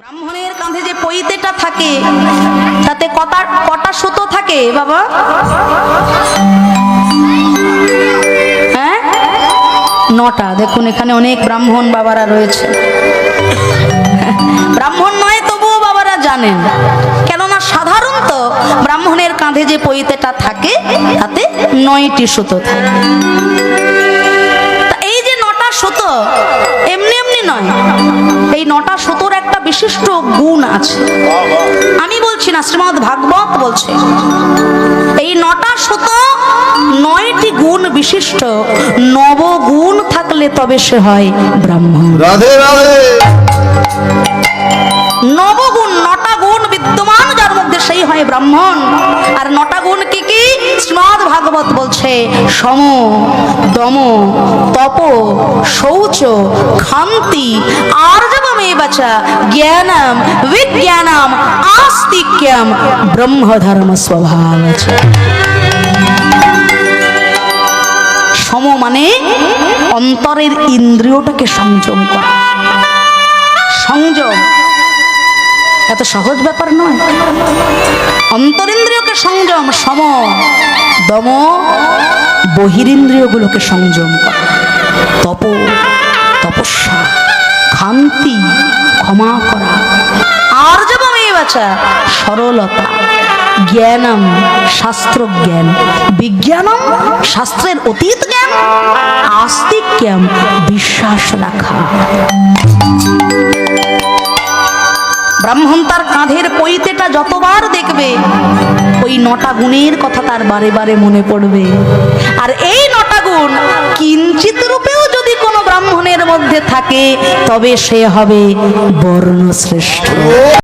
ব্রাহ্মণের কাঁধে যে পৈতেটা থাকে তাতে কটা সুতো থাকে বাবা? হ্যাঁ, 9টা। দেখুন এখানে অনেক ব্রাহ্মণ বাবারা রয়েছে, ব্রাহ্মণ নয় তবুও বাবারা জানেন, কেননা সাধারণত ব্রাহ্মণের কাঁধে যে পৈতেটা থাকে তাতে 9টি সুতো থাকে। এই যে 9টা সুতো এমনি এমনি নয়, এই 9টা সুতোর একটা বিশিষ্ট গুণ আছে। আমি বলছি না, শ্রীমদ্ ভাগবত বলছে এই 9টা সুতো 9টি গুণ বিশিষ্ট। নবগুণ থাকলে তবে সে হয় ব্রাহ্মণ। রাধে রাধে। নবগুণ, 9টা গুণ বিদ্যমান যার মধ্যে সেই হয় ব্রাহ্মণ। আর 9টা গুণ কি কি? শ্রীমদ্ ভাগবত বলছে সম, দম, তপ, শৌচ, ক্ষান্তি, আর্জবমেবচ, জ্ঞানম, বিজ্ঞানম, আস্তিক্যম, ব্রহ্মধর্ম স্বভাবচ। সম মানে অন্তরের ইন্দ্রিয়টাকে সংযম করা। সংযম এত সহজ ব্যাপার নয়। অন্তরিন্দ্রিয়কে সংযম, সম। দম বহিরিন্দ্রিয়গুলোকে সংযম করা। তপ তপস্যা, ক্ষান্তি ক্ষমা করা, আর্জবমেবচ সরলতা, জ্ঞানম শাস্ত্র জ্ঞান, বিজ্ঞানম শাস্ত্রের অতীত জ্ঞান, আস্তিক্যম বিশ্বাস রাখা। ব্রাহ্মণ তার কাঁধের পৈতেটা যতবার দেখবে ওই 9টা গুণের কথা তার বারে বারে মনে পড়বে। আর এই 9টা গুণ কিঞ্চিত রূপেও যদি কোনো ব্রাহ্মণের মধ্যে থাকে তবে সে হবে বর্ণশ্রেষ্ঠ।